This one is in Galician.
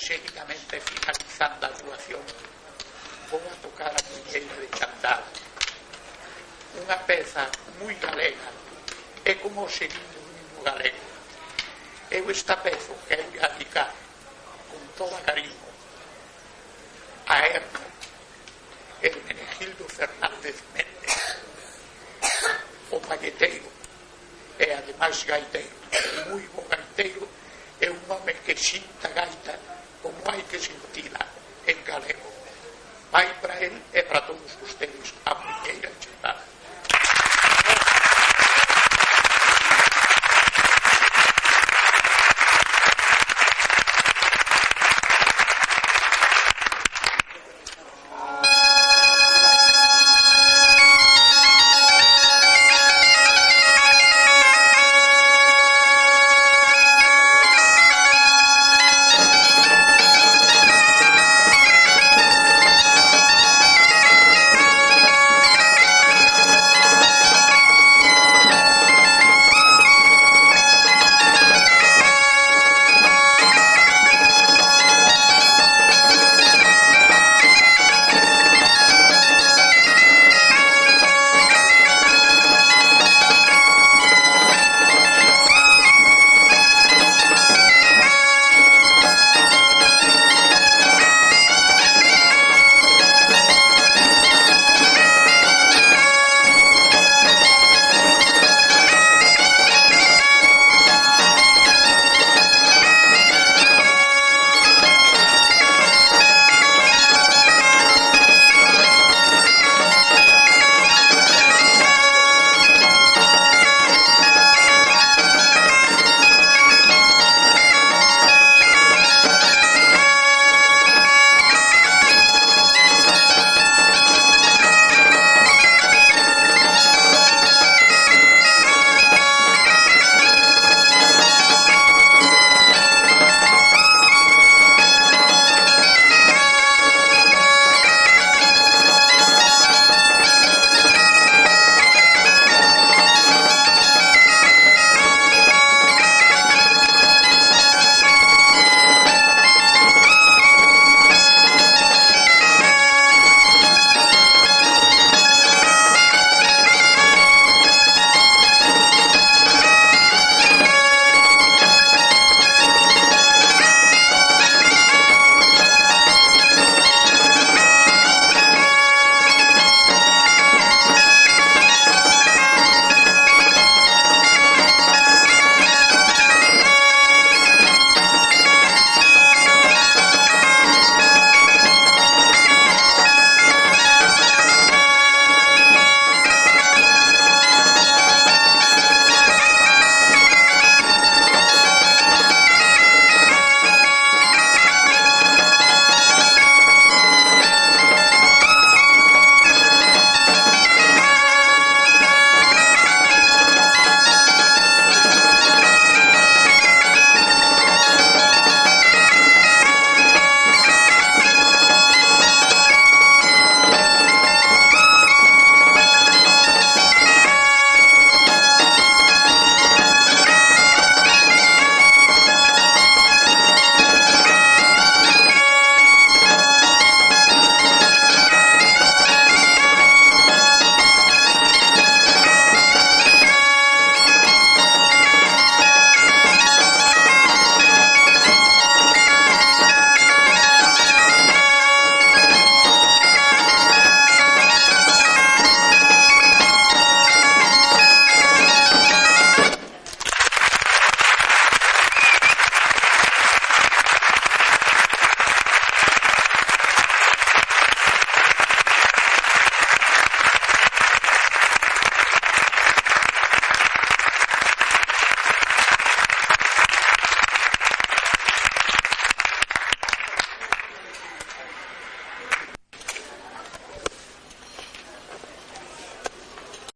xénicamente finalizando a actuación, vou a tocar a Muñeira de Chantada, unha peza moi galega, é como o seguindo do himno galego. Eu esta peza quero dedicar con toda carinho a Hermenegildo Fernández Méndez, o palleteiro e ademais gaiteiro, moi bo gaiteiro, é un home que xinta gaita como hai que sintila en galego. Vai para el e para todos ustedes a Muñeira de Chantada.